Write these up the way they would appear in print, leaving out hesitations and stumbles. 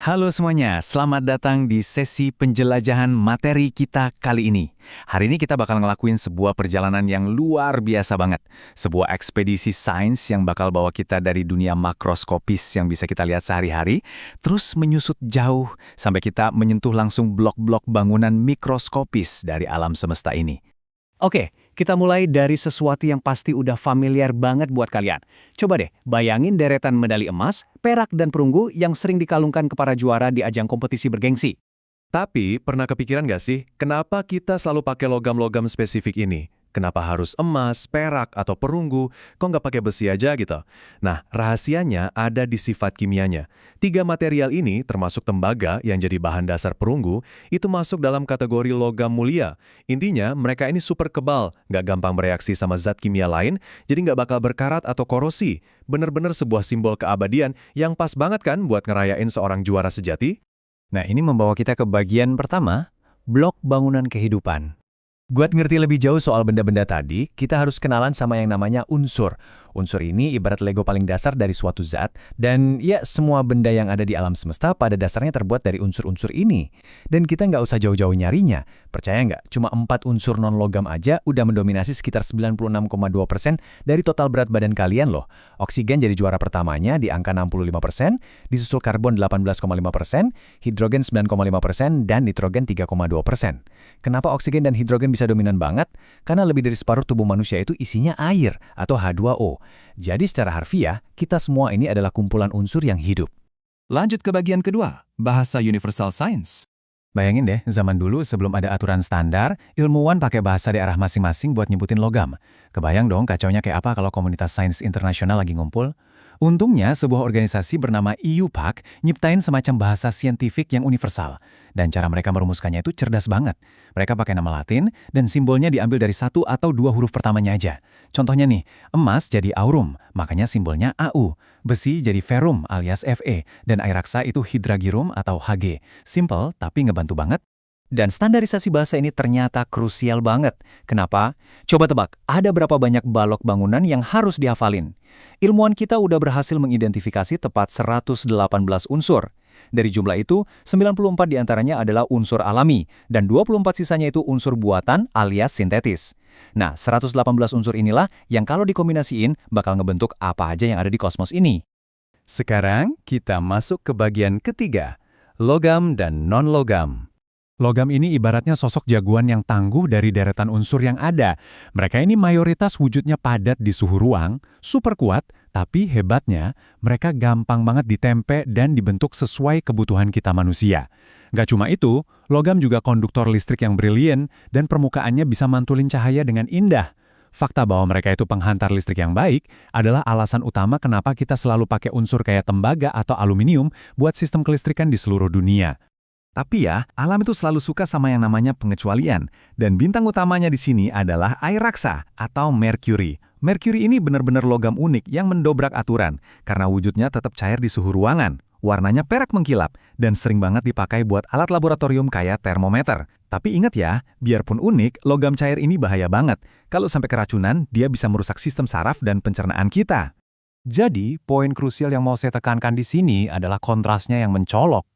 Halo semuanya, selamat datang di sesi penjelajahan materi kita kali ini. Hari ini kita bakal ngelakuin sebuah perjalanan yang luar biasa banget. Sebuah ekspedisi sains yang bakal bawa kita dari dunia makroskopis yang bisa kita lihat sehari-hari, terus menyusut jauh sampai kita menyentuh langsung blok-blok bangunan mikroskopis dari alam semesta ini. Oke, kita mulai dari sesuatu yang pasti udah familiar banget buat kalian. Coba deh, bayangin deretan medali emas, perak, dan perunggu yang sering dikalungkan ke para juara di ajang kompetisi bergengsi. Tapi, pernah kepikiran nggak sih, kenapa kita selalu pakai logam-logam spesifik ini? Kenapa harus emas, perak, atau perunggu? Kok nggak pakai besi aja gitu? Nah, rahasianya ada di sifat kimianya. 3 material ini, termasuk tembaga yang jadi bahan dasar perunggu, itu masuk dalam kategori logam mulia. Intinya, mereka ini super kebal, nggak gampang bereaksi sama zat kimia lain, jadi nggak bakal berkarat atau korosi. Bener-bener sebuah simbol keabadian yang pas banget kan buat ngerayain seorang juara sejati? Nah, ini membawa kita ke bagian pertama, blok bangunan kehidupan. Buat ngerti lebih jauh soal benda-benda tadi, kita harus kenalan sama yang namanya unsur. Unsur ini ibarat Lego paling dasar dari suatu zat, dan ya semua benda yang ada di alam semesta pada dasarnya terbuat dari unsur-unsur ini. Dan kita nggak usah jauh-jauh nyarinya. Percaya nggak, cuma 4 unsur non-logam aja udah mendominasi sekitar 96,2% dari total berat badan kalian loh. Oksigen jadi juara pertamanya di angka 65%, disusul karbon 18,5%, hidrogen 9,5%, dan nitrogen 3,2%. Kenapa oksigen dan hidrogen bisa dominan banget? Karena lebih dari separuh tubuh manusia itu isinya air atau H2O. Jadi secara harfiah, kita semua ini adalah kumpulan unsur yang hidup. Lanjut ke bagian kedua, bahasa universal science. Bayangin deh, zaman dulu sebelum ada aturan standar, ilmuwan pakai bahasa daerah masing-masing buat nyebutin logam. Kebayang dong kacaunya kayak apa kalau komunitas sains internasional lagi ngumpul? Untungnya, sebuah organisasi bernama EUPAC nyiptain semacam bahasa saintifik yang universal. Dan cara mereka merumuskannya itu cerdas banget. Mereka pakai nama Latin, dan simbolnya diambil dari 1 atau 2 huruf pertamanya aja. Contohnya nih, emas jadi aurum, makanya simbolnya AU. Besi jadi ferrum alias Fe, dan air raksa itu hydragirum atau Hg. Simple, tapi ngebantu banget. Dan standarisasi bahasa ini ternyata krusial banget. Kenapa? Coba tebak, ada berapa banyak balok bangunan yang harus dihafalin? Ilmuwan kita udah berhasil mengidentifikasi tepat 118 unsur. Dari jumlah itu, 94 diantaranya adalah unsur alami, dan 24 sisanya itu unsur buatan alias sintetis. Nah, 118 unsur inilah yang kalau dikombinasiin bakal ngebentuk apa aja yang ada di kosmos ini. Sekarang, kita masuk ke bagian ketiga, logam dan non-logam. Logam ini ibaratnya sosok jagoan yang tangguh dari deretan unsur yang ada. Mereka ini mayoritas wujudnya padat di suhu ruang, super kuat, tapi hebatnya mereka gampang banget ditempe dan dibentuk sesuai kebutuhan kita manusia. Gak cuma itu, logam juga konduktor listrik yang brilian dan permukaannya bisa mantulin cahaya dengan indah. Fakta bahwa mereka itu penghantar listrik yang baik adalah alasan utama kenapa kita selalu pakai unsur kayak tembaga atau aluminium buat sistem kelistrikan di seluruh dunia. Tapi ya, alam itu selalu suka sama yang namanya pengecualian. Dan bintang utamanya di sini adalah air raksa atau Mercury. Mercury ini benar-benar logam unik yang mendobrak aturan karena wujudnya tetap cair di suhu ruangan. Warnanya perak mengkilap dan sering banget dipakai buat alat laboratorium kayak termometer. Tapi ingat ya, biarpun unik, logam cair ini bahaya banget. Kalau sampai keracunan, dia bisa merusak sistem saraf dan pencernaan kita. Jadi, poin krusial yang mau saya tekankan di sini adalah kontrasnya yang mencolok.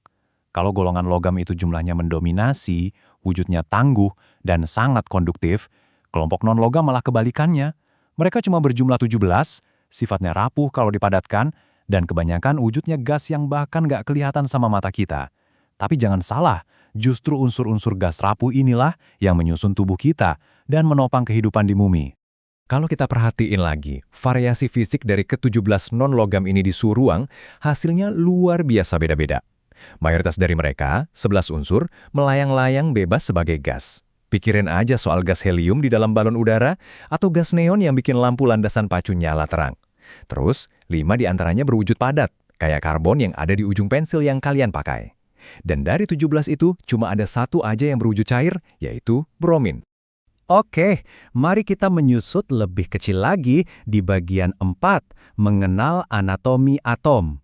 Kalau golongan logam itu jumlahnya mendominasi, wujudnya tangguh, dan sangat konduktif, kelompok non-logam malah kebalikannya. Mereka cuma berjumlah 17, sifatnya rapuh kalau dipadatkan, dan kebanyakan wujudnya gas yang bahkan nggak kelihatan sama mata kita. Tapi jangan salah, justru unsur-unsur gas rapuh inilah yang menyusun tubuh kita dan menopang kehidupan di bumi. Kalau kita perhatiin lagi, variasi fisik dari ke-17 non-logam ini di suhu ruang, hasilnya luar biasa beda-beda. Mayoritas dari mereka, 11 unsur, melayang-layang bebas sebagai gas. Pikirin aja soal gas helium di dalam balon udara atau gas neon yang bikin lampu landasan pacu nyala terang. Terus, 5 diantaranya berwujud padat, kayak karbon yang ada di ujung pensil yang kalian pakai. Dan dari 17 itu, cuma ada 1 aja yang berwujud cair, yaitu bromin. Oke, mari kita menyusut lebih kecil lagi di bagian 4, mengenal anatomi atom.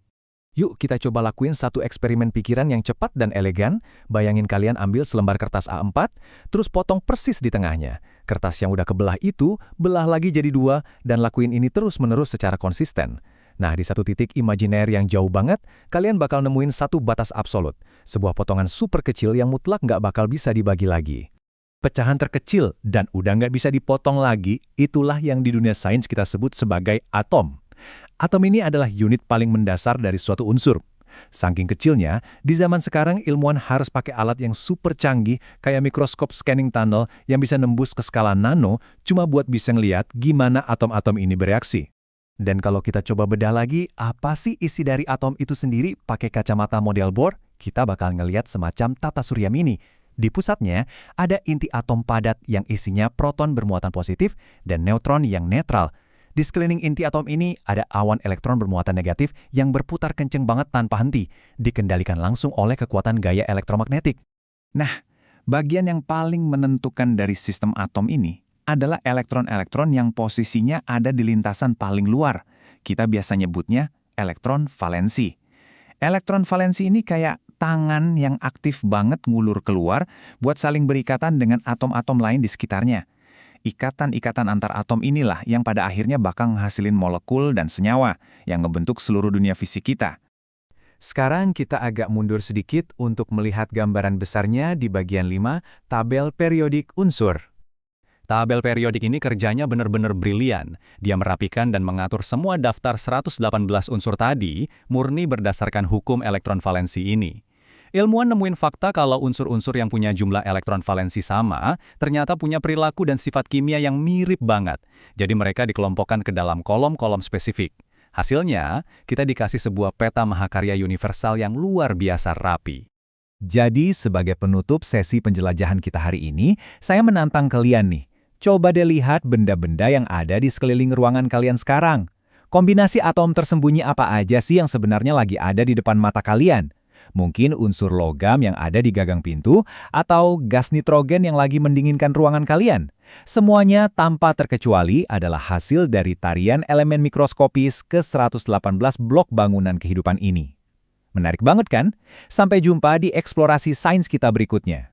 Yuk kita coba lakuin satu eksperimen pikiran yang cepat dan elegan. Bayangin kalian ambil selembar kertas A4, terus potong persis di tengahnya. Kertas yang udah kebelah itu, belah lagi jadi 2, dan lakuin ini terus-menerus secara konsisten. Nah, di satu titik imajiner yang jauh banget, kalian bakal nemuin satu batas absolut. Sebuah potongan super kecil yang mutlak nggak bakal bisa dibagi lagi. Pecahan terkecil dan udah nggak bisa dipotong lagi, itulah yang di dunia sains kita sebut sebagai atom. Atom ini adalah unit paling mendasar dari suatu unsur. Saking kecilnya, di zaman sekarang ilmuwan harus pakai alat yang super canggih kayak mikroskop scanning tunnel yang bisa nembus ke skala nano cuma buat bisa ngeliat gimana atom-atom ini bereaksi. Dan kalau kita coba bedah lagi, apa sih isi dari atom itu sendiri pakai kacamata model Bohr, kita bakal ngeliat semacam tata surya mini. Di pusatnya, ada inti atom padat yang isinya proton bermuatan positif dan neutron yang netral. Di sekeliling inti atom ini, ada awan elektron bermuatan negatif yang berputar kenceng banget tanpa henti, dikendalikan langsung oleh kekuatan gaya elektromagnetik. Nah, bagian yang paling menentukan dari sistem atom ini adalah elektron-elektron yang posisinya ada di lintasan paling luar. Kita biasa nyebutnya elektron valensi. Elektron valensi ini kayak tangan yang aktif banget ngulur keluar buat saling berikatan dengan atom-atom lain di sekitarnya. Ikatan-ikatan antar atom inilah yang pada akhirnya bakal menghasilin molekul dan senyawa yang ngebentuk seluruh dunia fisik kita. Sekarang kita agak mundur sedikit untuk melihat gambaran besarnya di bagian 5, tabel periodik unsur. Tabel periodik ini kerjanya benar-benar brilian. Dia merapikan dan mengatur semua daftar 118 unsur tadi murni berdasarkan hukum elektron valensi ini. Ilmuwan nemuin fakta kalau unsur-unsur yang punya jumlah elektron valensi sama ternyata punya perilaku dan sifat kimia yang mirip banget. Jadi mereka dikelompokkan ke dalam kolom-kolom spesifik. Hasilnya, kita dikasih sebuah peta mahakarya universal yang luar biasa rapi. Jadi, sebagai penutup sesi penjelajahan kita hari ini, saya menantang kalian nih. Coba deh lihat benda-benda yang ada di sekeliling ruangan kalian sekarang. Kombinasi atom tersembunyi apa aja sih yang sebenarnya lagi ada di depan mata kalian? Mungkin unsur logam yang ada di gagang pintu, atau gas nitrogen yang lagi mendinginkan ruangan kalian. Semuanya tanpa terkecuali adalah hasil dari tarian elemen mikroskopis ke 118 blok bangunan kehidupan ini. Menarik banget kan? Sampai jumpa di eksplorasi sains kita berikutnya.